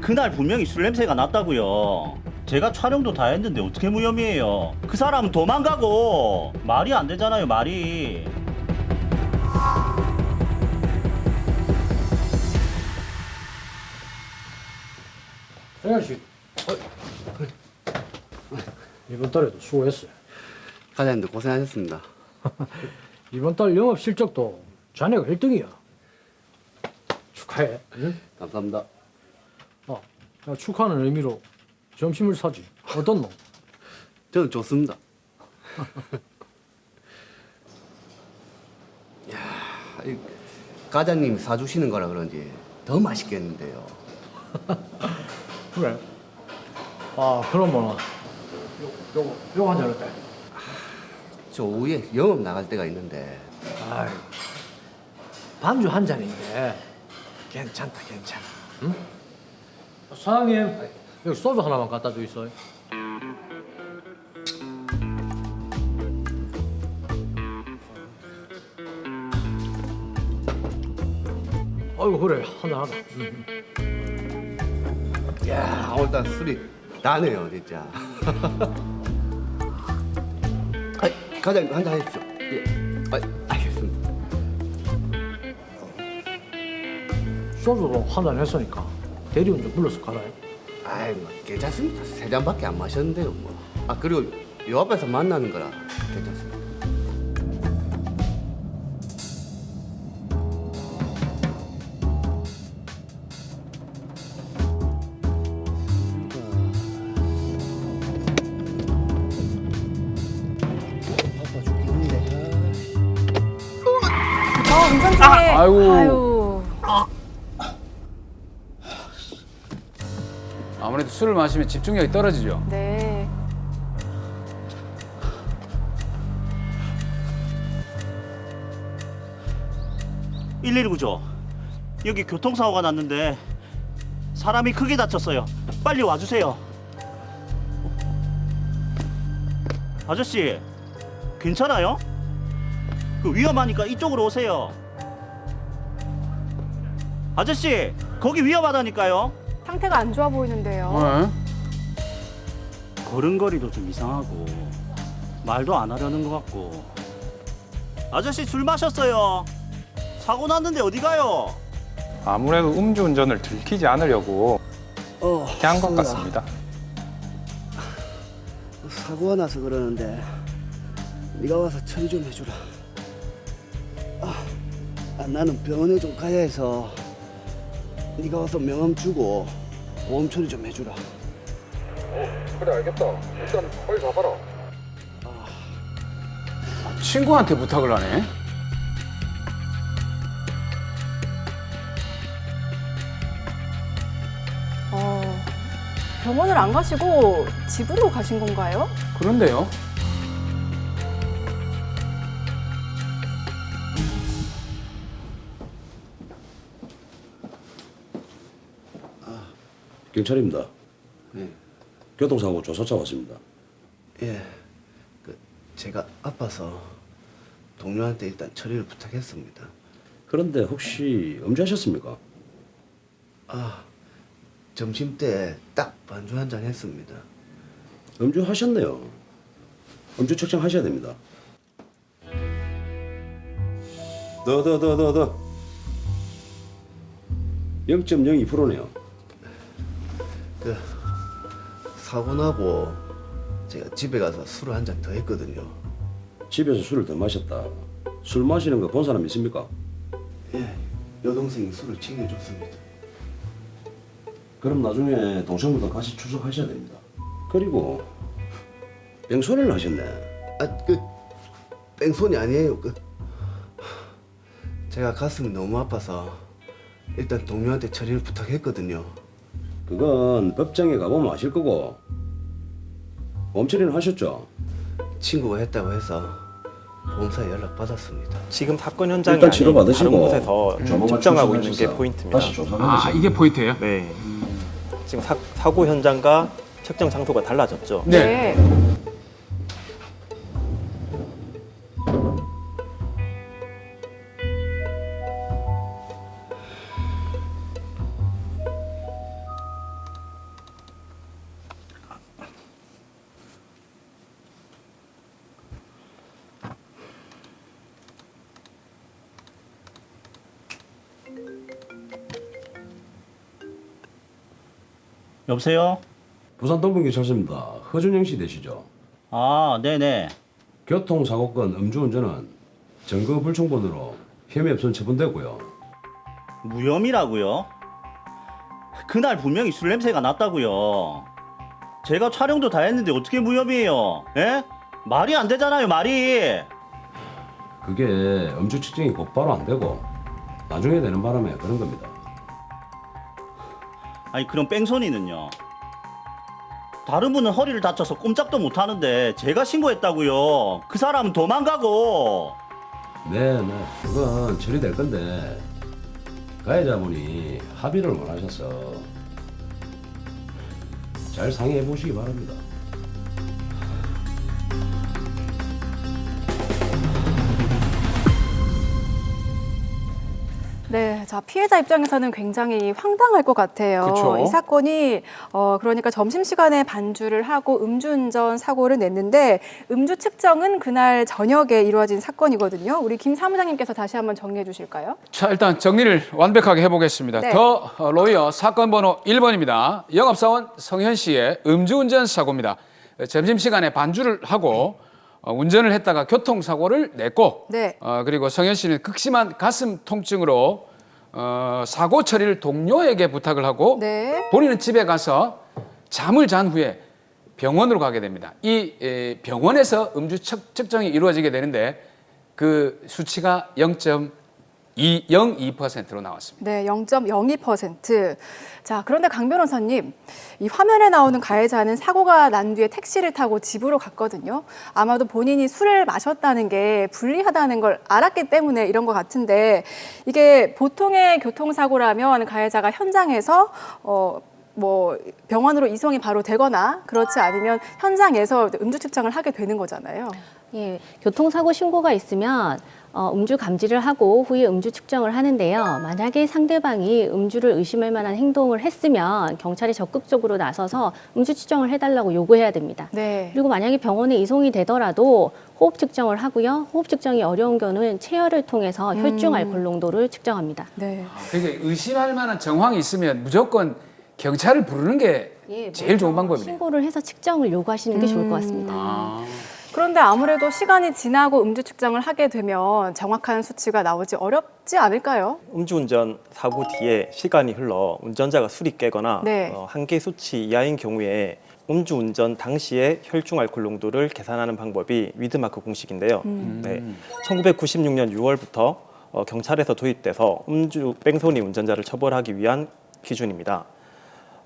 그날 분명히 술 냄새가 났다고요. 제가 촬영도 다 했는데 어떻게 무혐의해요? 그 사람은 도망가고 말이 안 되잖아요, 말이. 정현 씨, 이번 달에도 수고했어요. 과장님도 고생하셨습니다. 이번 달 영업 실적도 자네가 1등이야. 축하해. 응? 감사합니다. 야, 축하하는 의미로 점심을 사지. 어떤 놈? 저는 좋습니다. 야, 이 과장님이 사주시는 거라 그런지 더 맛있겠는데요. 그래. 그러면 요거 한잔 어때? 저 오후에 영업 나갈 때가 있는데 아유, 반주 한 잔인데 괜찮다, 괜찮아. 응? 사장님, 여기 소주 하나만 갖다 줘 있어요. 아이고 그래, 하나 하나. 야, 오늘따라 술이 나네요, 진짜. 과장님 한잔 하십시오. 예. 알겠습니다. 소주로 한 잔 했으니까 대리운전 불러서 가라요. 아이, 뭐 괜찮습니다. 세 잔밖에 안 마셨는데요, 뭐. 그리고 요 앞에서 만나는 거라 괜찮습니다. 바빠 죽겠는데. 운전 중에. 아이고. 아유. 아무래도 술을 마시면 집중력이 떨어지죠. 네. (119죠) 여기 교통사고가 났는데 사람이 크게 다쳤어요. 빨리 와주세요. 아저씨, 괜찮아요? 그 위험하니까 이쪽으로 오세요. 아저씨, 거기 위험하다니까요. 상태가 안 좋아 보이는데요. 어? 걸음걸이도 좀 이상하고 말도 안 하려는 것 같고. 아저씨 술 마셨어요. 사고 났는데 어디 가요? 아무래도 음주운전을 들키지 않으려고 이렇게 한 것 같습니다. 사고가 나서 그러는데 네가 와서 처리 좀 해주라. 나는 병원에 좀 가야 해서 네가 와서 명함 주고 보험 처리 좀 해주라. 그래 알겠다. 일단 빨리 가봐라. 친구한테 부탁을 하네. 병원을 안 가시고 집으로 가신 건가요? 그런데요. 경찰입니다. 네. 교통사고 조사차 왔습니다. 예, 제가 아파서 동료한테 일단 처리를 부탁했습니다. 그런데 혹시 음주하셨습니까? 점심 때 딱 반주 한 잔 했습니다. 음주하셨네요. 음주 측정하셔야 됩니다. 더. 0.02%네요. 사고 나고 제가 집에 가서 술을 한 잔 더 했거든요. 집에서 술을 더 마셨다. 술 마시는 거 본 사람 있습니까? 예, 여동생이 술을 챙겨줬습니다. 그럼 나중에 동생분도 같이 출석하셔야 됩니다. 그리고 뺑소니를 하셨네. 뺑소니 아니에요. 제가 가슴이 너무 아파서 일단 동료한테 처리를 부탁했거든요. 그건 법정에 가보면 아실 거고. 보험 처리는 하셨죠? 친구가 했다고 해서 보험사에 연락 받았습니다. 지금 사건 현장이 일단 아닌 치료 받으시고 다른 곳에서 조만간 측정하고 있는 게 출석하셔서 포인트입니다. 다시 조사받으시고. 이게 포인트예요? 네. 지금 사고 현장과 측정 장소가 달라졌죠. 네. 여보세요? 부산 동분경찰서입니다. 허준영 씨 되시죠? 아, 네네. 교통사고건 음주운전은 증거 불충분으로 혐의 없음 처분되고요. 무혐의라고요? 그날 분명히 술 냄새가 났다고요. 제가 촬영도 다 했는데 어떻게 무혐의예요? 예? 말이 안 되잖아요, 말이. 그게 음주 측정이 곧바로 안 되고 나중에 되는 바람에 그런 겁니다. 아니, 그럼 뺑소니는요? 다른 분은 허리를 다쳐서 꼼짝도 못 하는데 제가 신고했다고요. 그 사람은 도망가고. 네네, 그건 처리될 건데 가해자분이 합의를 원하셔서 잘 상의해 보시기 바랍니다. 네, 자 피해자 입장에서는 굉장히 황당할 것 같아요. 그쵸. 이 사건이 그러니까 점심시간에 반주를 하고 음주운전 사고를 냈는데 음주 측정은 그날 저녁에 이루어진 사건이거든요. 우리 김 사무장님께서 다시 한번 정리해 주실까요? 자, 일단 정리를 완벽하게 해보겠습니다. 네. 더 로이어 사건 번호 1번입니다. 영업사원 성현 씨의 음주운전 사고입니다. 점심시간에 반주를 하고 운전을 했다가 교통사고를 냈고 네. 그리고 성현 씨는 극심한 가슴 통증으로 사고 처리를 동료에게 부탁을 하고 네. 본인은 집에 가서 잠을 잔 후에 병원으로 가게 됩니다. 이 병원에서 음주 측정이 이루어지게 되는데 그 수치가 0.202%로 나왔습니다. 네, 0.02%. 자, 그런데 강 변호사님, 이 화면에 나오는 가해자는 사고가 난 뒤에 택시를 타고 집으로 갔거든요. 아마도 본인이 술을 마셨다는 게 불리하다는 걸 알았기 때문에 이런 것 같은데 이게 보통의 교통사고라면 가해자가 현장에서 뭐 병원으로 이송이 바로 되거나 그렇지 않으면 현장에서 음주 측정을 하게 되는 거잖아요. 예, 교통사고 신고가 있으면 음주 감지를 하고 후에 음주 측정을 하는데요. 만약에 상대방이 음주를 의심할 만한 행동을 했으면 경찰이 적극적으로 나서서 음주 측정을 해달라고 요구해야 됩니다. 네. 그리고 만약에 병원에 이송이 되더라도 호흡 측정을 하고요. 호흡 측정이 어려운 경우는 체열을 통해서 혈중 알코올 농도를 측정합니다. 네. 그러니까 의심할 만한 정황이 있으면 무조건 경찰을 부르는 게 예, 제일 좋은 방법이네요. 신고를 해서 측정을 요구하시는 게 좋을 것 같습니다. 그런데 아무래도 시간이 지나고 음주 측정을 하게 되면 정확한 수치가 나오지 어렵지 않을까요? 음주운전 사고 뒤에 시간이 흘러 운전자가 술이 깨거나 네. 한계 수치 이하인 경우에 음주운전 당시의 혈중 알코올 농도를 계산하는 방법이 위드마크 공식인데요. 네, 1996년 6월부터 경찰에서 도입돼서 음주 뺑소니 운전자를 처벌하기 위한 기준입니다.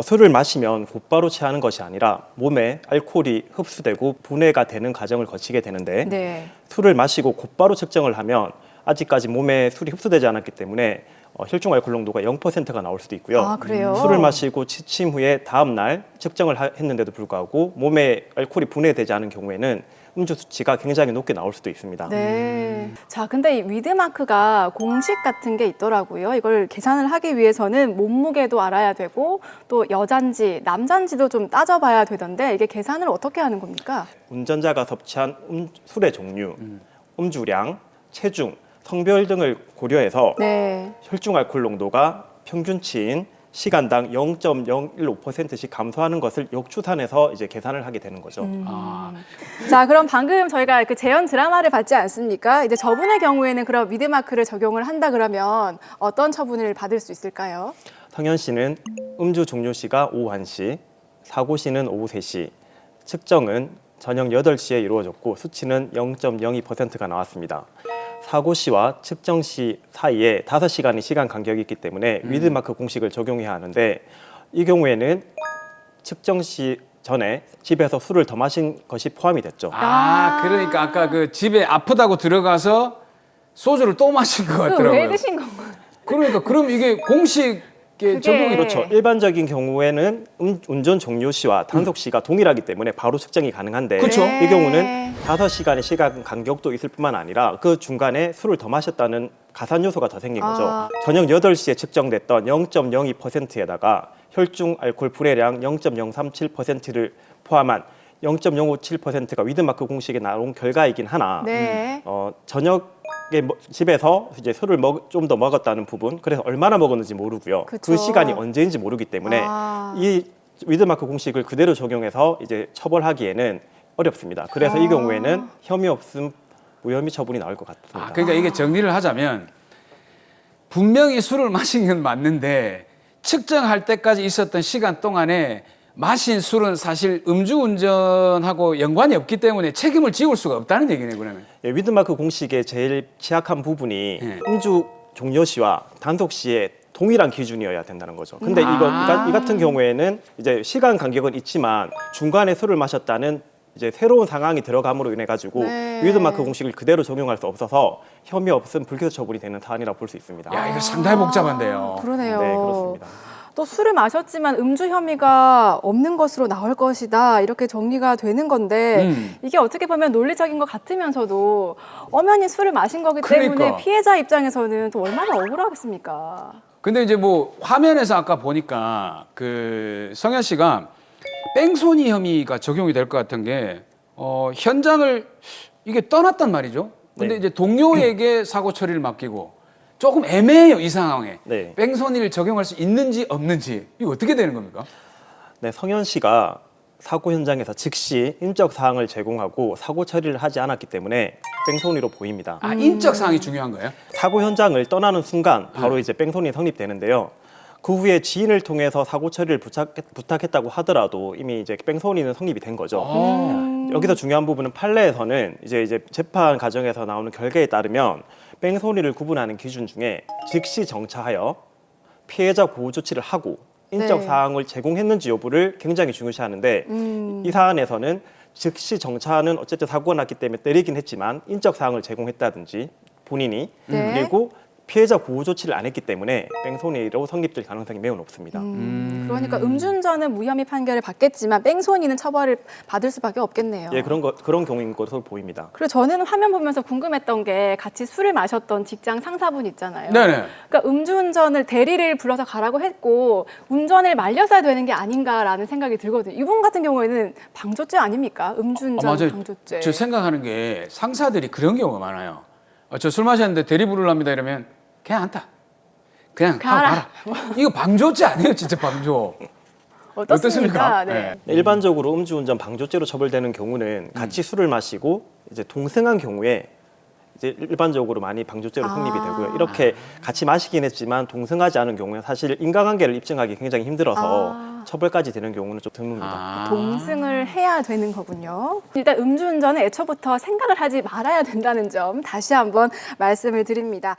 술을 마시면 곧바로 취하는 것이 아니라 몸에 알코올이 흡수되고 분해가 되는 과정을 거치게 되는데 네. 술을 마시고 곧바로 측정을 하면 아직까지 몸에 술이 흡수되지 않았기 때문에 혈중 알코올 농도가 0%가 나올 수도 있고요. 아, 그래요? 술을 마시고 취침 후에 다음 날 측정을 했는데도 불구하고 몸에 알코올이 분해되지 않은 경우에는 음주 수치가 굉장히 높게 나올 수도 있습니다. 네. 자, 근데 이 위드마크가 공식 같은 게 있더라고요. 이걸 계산을 하기 위해서는 몸무게도 알아야 되고 또 여잔지 남잔지도 좀 따져봐야 되던데 이게 계산을 어떻게 하는 겁니까? 운전자가 섭취한 술의 종류, 음주량, 체중, 성별 등을 고려해서 네. 혈중 알코올 농도가 평균치인 시간당 0.015%씩 감소하는 것을 역추산해서 이제 계산을 하게 되는 거죠. 자, 그럼 방금 저희가 그 재연 드라마를 봤지 않습니까? 이제 저분의 경우에는 그럼 위드마크를 적용을 한다 그러면 어떤 처분을 받을 수 있을까요? 성현 씨는 음주 종료 시가 오후 1시, 사고 시는 오후 3시, 측정은 저녁 8시에 이루어졌고 수치는 0.02%가 나왔습니다. 사고 시와 측정 시 사이에 5시간의 시간 간격이 있기 때문에 위드마크 공식을 적용해야 하는데 이 경우에는 측정 시 전에 집에서 술을 더 마신 것이 포함이 됐죠. 그러니까 아까 그 집에 아프다고 들어가서 소주를 또 마신 것 같더라고요. 왜 드신 건가요? 그러니까 그럼 이게 공식에 적용이 그렇죠. 일반적인 경우에는 운전 종료 시와 단속 시가 동일하기 때문에 바로 측정이 가능한데 그쵸. 이 경우는 5시간의 시간 간격도 있을 뿐만 아니라 그 중간에 술을 더 마셨다는 가산 요소가 더 생긴 거죠. 저녁 8시에 측정됐던 0.02%에다가 혈중 알코올 분해량 0.037%를 포함한 0.057%가 위드마크 공식에 나온 결과이긴 하나 네. 저녁에 집에서 이제 술을 좀 더 먹었다는 부분, 그래서 얼마나 먹었는지 모르고요. 그쵸. 그 시간이 언제인지 모르기 때문에 이 위드마크 공식을 그대로 적용해서 이제 처벌하기에는 어렵습니다. 그래서 이 경우에는 혐의 없음 무혐의 처분이 나올 것 같습니다. 아, 그러니까 이게 정리를 하자면 분명히 술을 마신 건 맞는데 측정할 때까지 있었던 시간 동안에 마신 술은 사실 음주운전하고 연관이 없기 때문에 책임을 지울 수가 없다는 얘기네, 그러면. 예, 위드마크 공식의 제일 취약한 부분이 예. 음주 종료 시와 단속 시에 동일한 기준이어야 된다는 거죠. 근데 이 같은 경우에는 이제 시간 간격은 있지만 중간에 술을 마셨다는 이제 새로운 상황이 들어감으로 인해 가지고 네. 위드마크 공식을 그대로 적용할 수 없어서 혐의 없음 불기소 처분이 되는 사안이라고 볼 수 있습니다. 야, 이거 상당히 복잡한데요. 그러네요. 네, 그렇습니다. 또 술을 마셨지만 음주 혐의가 없는 것으로 나올 것이다 이렇게 정리가 되는 건데 이게 어떻게 보면 논리적인 것 같으면서도 엄연히 술을 마신 거기 때문에 그러니까. 피해자 입장에서는 또 얼마나 억울하겠습니까? 근데 이제 뭐 화면에서 아까 보니까 그 성현 씨가 뺑소니 혐의가 적용이 될 것 같은 게 현장을 이게 떠났단 말이죠. 근데 네. 이제 동료에게 사고 처리를 맡기고 조금 애매해요, 이 상황에. 네. 뺑소니를 적용할 수 있는지 없는지 이거 어떻게 되는 겁니까? 네, 성현 씨가 사고 현장에서 즉시 인적 사항을 제공하고 사고 처리를 하지 않았기 때문에 뺑소니로 보입니다. 아, 인적 사항이 중요한 거예요? 사고 현장을 떠나는 순간 바로 이제 뺑소니 성립되는데요. 그 후에 지인을 통해서 사고 처리를 부탁했다고 하더라도 이미 이제 뺑소니는 성립이 된 거죠. 여기서 중요한 부분은 판례에서는 이제 재판 과정에서 나오는 결과에 따르면 뺑소니를 구분하는 기준 중에 즉시 정차하여 피해자 보호 조치를 하고 인적 네. 사항을 제공했는지 여부를 굉장히 중요시하는데 이 사안에서는 즉시 정차는 어쨌든 사고가 났기 때문에 때리긴 했지만 인적 사항을 제공했다든지 본인이 네. 그리고 피해자 보호 조치를 안 했기 때문에 뺑소니로 성립될 가능성이 매우 높습니다. 그러니까 음주운전은 무혐의 판결을 받겠지만 뺑소니는 처벌을 받을 수밖에 없겠네요. 예, 그런 경우인 것으로 보입니다. 그리고 저는 화면 보면서 궁금했던 게 같이 술을 마셨던 직장 상사분 있잖아요. 네네. 그러니까 음주운전을 대리를 불러서 가라고 했고 운전을 말렸어야 되는 게 아닌가라는 생각이 들거든요. 이분 같은 경우에는 방조죄 아닙니까? 음주운전 맞아요. 방조죄. 저 생각하는 게 상사들이 그런 경우가 많아요. 저 술 마셨는데 대리 부르랍니다 이러면 그냥 안 타. 그냥 가라. 이거 방조죄 아니에요, 진짜 방조. 어떻습니까? 네. 일반적으로 음주운전 방조죄로 처벌되는 경우는 같이 술을 마시고 이제 동승한 경우에 이제 일반적으로 많이 방조죄로 성립이 되고요. 이렇게 같이 마시긴 했지만 동승하지 않은 경우는 사실 인과관계를 입증하기 굉장히 힘들어서 처벌까지 되는 경우는 좀 드뭅니다. 동승을 해야 되는 거군요. 일단 음주운전은 애초부터 생각을 하지 말아야 된다는 점 다시 한번 말씀을 드립니다.